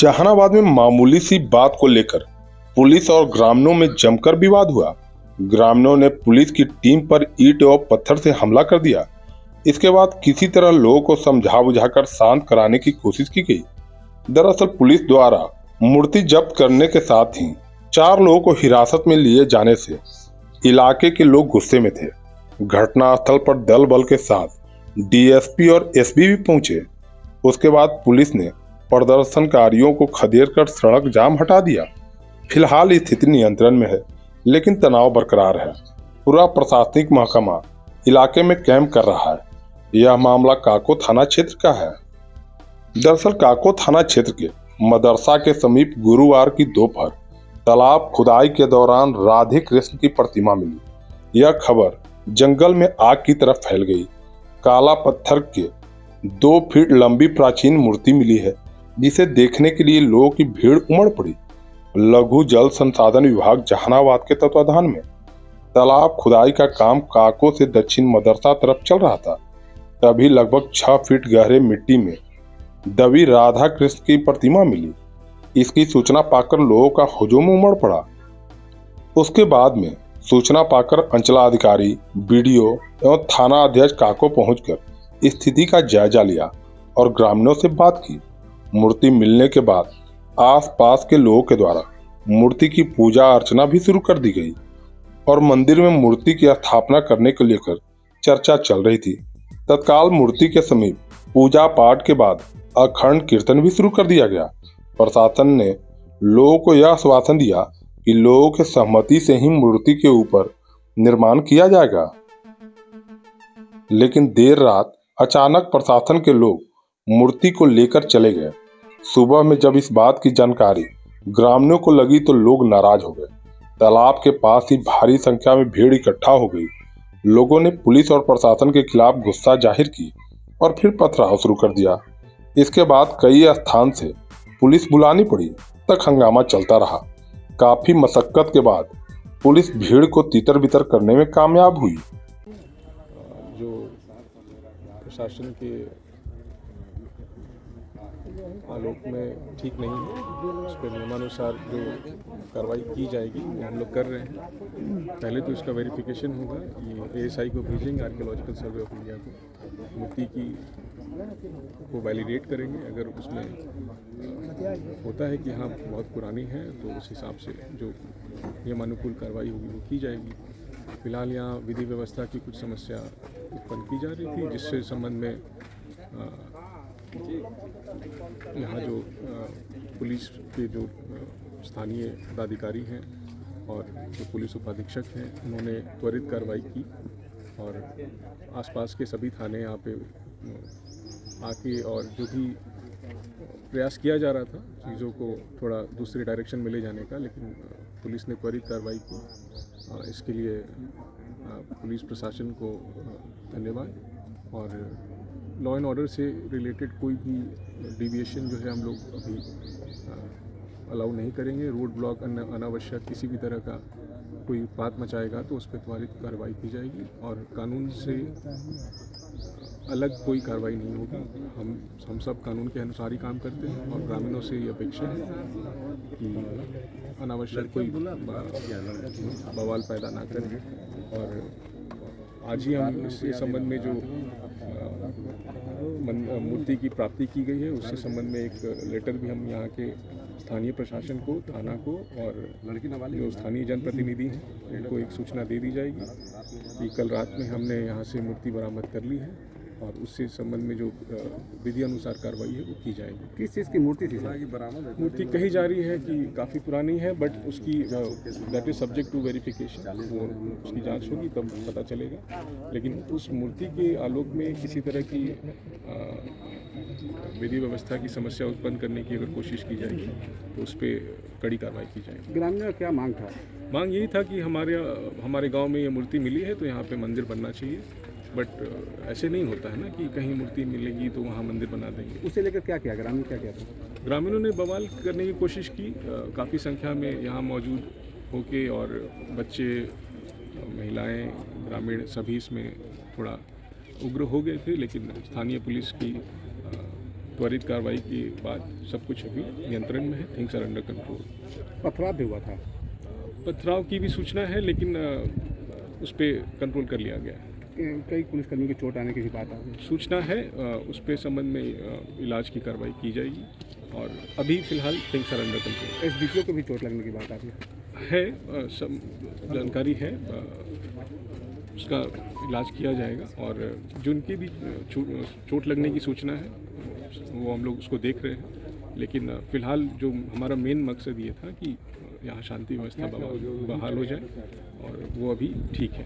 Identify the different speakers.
Speaker 1: जहानाबाद में मामूली सी बात को लेकर पुलिस और ग्रामीणों में जमकर विवाद हुआ। ग्रामीणों ने पुलिस की टीम पर ईंट और पत्थर से हमला कर दिया। इसके बाद किसी तरह लोगों को समझा बुझाकर शांत कराने की कोशिश की गई। दरअसल पुलिस द्वारा मूर्ति जब्त करने के साथ ही 4 लोगों को हिरासत में लिए जाने से इलाके के लोग गुस्से में थे। घटनास्थल पर दल बल के साथ डीएसपी और एसपी भी पहुंचे। उसके बाद पुलिस ने प्रदर्शनकारियों को खदेड़कर सड़क जाम हटा दिया। फिलहाल स्थिति नियंत्रण में है, लेकिन तनाव बरकरार है। पूरा प्रशासनिक महकमा इलाके में कैंप कर रहा है। यह मामला काको थाना क्षेत्र का है। दरअसल काको थाना क्षेत्र के मदरसा के समीप गुरुवार की दोपहर तालाब खुदाई के दौरान राधे कृष्ण की प्रतिमा मिली। यह खबर जंगल में आग की तरफ फैल गई। काला पत्थर के 2 फीट लंबी प्राचीन मूर्ति मिली है, जिसे देखने के लिए लोगों की भीड़ उमड़ पड़ी। लघु जल संसाधन विभाग जहानाबाद के तत्वाधान में तालाब खुदाई का काम काको से दक्षिण मदरसा तरफ चल रहा था। तभी लगभग 6 फीट गहरे मिट्टी में दबी राधा कृष्ण की प्रतिमा मिली। इसकी सूचना पाकर लोगों का हुजूम उमड़ पड़ा। उसके बाद में सूचना पाकर अंचलाधिकारी, बीडीओ एवं थाना अध्यक्ष काको पहुंचकर स्थिति का जायजा लिया और ग्रामीणों से बात की। मूर्ति मिलने के बाद आसपास के लोगों के द्वारा मूर्ति की पूजा अर्चना भी शुरू कर दी गई और मंदिर में मूर्ति की स्थापना करने को लेकर चर्चा चल रही थी। तत्काल मूर्ति के समीप पूजा पाठ के बाद अखंड कीर्तन भी शुरू कर दिया गया। प्रशासन ने लोगों को यह आश्वासन दिया कि लोगों के सहमति से ही मूर्ति के ऊपर निर्माण किया जाएगा। लेकिन देर रात अचानक प्रशासन के लोग मूर्ति को लेकर चले गए। सुबह में जब इस बात की जानकारी ग्रामीणों को लगी तो लोग नाराज हो गए। तालाब के पास ही भारी संख्या में भीड़ इकट्ठा हो गई। लोगों ने पुलिस और प्रशासन के खिलाफ गुस्सा जाहिर की और फिर पथराव शुरू कर दिया। इसके बाद कई स्थान से पुलिस बुलानी पड़ी, तक हंगामा चलता रहा। काफी मशक्कत के बाद पुलिस भीड़ को तितर बितर करने में कामयाब हुई।
Speaker 2: जो प्रशासन के आलोक में ठीक नहीं है, उस पर नियमानुसार जो कार्रवाई की जाएगी वो हम लोग कर रहे हैं। पहले तो इसका वेरिफिकेशन होगा। ये एएसआई को भेजेंगे, आर्कियोलॉजिकल सर्वे ऑफ इंडिया को, मूर्ति की को वैलिडेट करेंगे। अगर उसमें होता है कि हाँ बहुत पुरानी है तो उस हिसाब से जो नियमानुकूल कार्रवाई होगी वो की जाएगी। फिलहाल यहाँ विधि व्यवस्था की कुछ समस्या उत्पन्न की जा रही थी, जिससे संबंध में यहाँ जो पुलिस के जो स्थानीय पदाधिकारी हैं और जो पुलिस उपाधीक्षक हैं, उन्होंने त्वरित कार्रवाई की और आसपास के सभी थाने यहाँ पे आके और जो भी प्रयास किया जा रहा था चीज़ों को थोड़ा दूसरे डायरेक्शन में ले जाने का, लेकिन पुलिस ने त्वरित कार्रवाई की। इसके लिए पुलिस प्रशासन को धन्यवाद। और लॉ एंड ऑर्डर से रिलेटेड कोई भी डिविएशन जो है हम लोग अभी अलाउ नहीं करेंगे। रोड ब्लॉक, अनावश्यक किसी भी तरह का कोई उत्पात मचाएगा तो उस पर त्वरित कार्रवाई की जाएगी और कानून से अलग कोई कार्रवाई नहीं होगी। हम सब कानून के अनुसार ही काम करते हैं और ग्रामीणों से ये अपेक्षा है कि अनावश्यक कोई बवाल पैदा ना करें। और आज ही हम इसके संबंध में जो मूर्ति की प्राप्ति की गई है उससे संबंध में एक लेटर भी हम यहाँ के स्थानीय प्रशासन को, थाना को और जो स्थानीय जनप्रतिनिधि हैं उनको एक सूचना दे दी जाएगी कि कल रात में हमने यहाँ से मूर्ति बरामद कर ली है और उससे संबंध में जो विधि अनुसार कार्रवाई है वो की जाएगी।
Speaker 3: किस चीज़ की मूर्ति थी?
Speaker 2: मूर्ति कही जा रही है कि काफ़ी पुरानी है, बट उसकी that is subject to verification. वो उसकी जांच होगी तब पता चलेगा। लेकिन उस मूर्ति के आलोक में किसी तरह की विधि व्यवस्था की समस्या उत्पन्न करने की अगर कोशिश की जाएगी तो उस पर कड़ी कार्रवाई की जाएगी।
Speaker 3: ग्रामीणों का क्या मांग था?
Speaker 2: मांग यही था कि हमारे गाँव में ये मूर्ति मिली है तो यहाँ पर मंदिर बनना चाहिए। बट ऐसे नहीं होता है ना कि कहीं मूर्ति मिलेगी तो वहाँ मंदिर बना देंगे।
Speaker 3: उसे लेकर क्या किया ग्रामीण, क्या किया था?
Speaker 2: ग्रामीणों ने बवाल करने की कोशिश की। काफ़ी संख्या में यहाँ मौजूद होके और बच्चे, महिलाएं, ग्रामीण सभी इसमें थोड़ा उग्र हो गए थे, लेकिन स्थानीय पुलिस की त्वरित कार्रवाई के बाद सब कुछ अभी नियंत्रण में है, थिंग्स आर अंडर कंट्रोल।
Speaker 3: पथराव भी हुआ था।
Speaker 2: पथराव की भी सूचना है, लेकिन उस पर कंट्रोल कर लिया गया है।
Speaker 3: कई पुलिसकर्मियों की चोट आने की भी बात आ रही
Speaker 2: सूचना है, उस पे संबंध में इलाज की कार्रवाई की जाएगी और अभी फिलहाल थिंग्स आर अंडर कंट्रोल
Speaker 3: है। एसडीपीओ को भी चोट लगने की बात आ रही है।
Speaker 2: सब जानकारी है, उसका इलाज किया जाएगा और जिनकी भी चोट लगने की सूचना है वो हम लोग उसको देख रहे हैं, लेकिन फिलहाल जो हमारा मेन मकसद ये था कि यहाँ शांति व्यवस्था बहाल हो जाए और वो अभी ठीक है।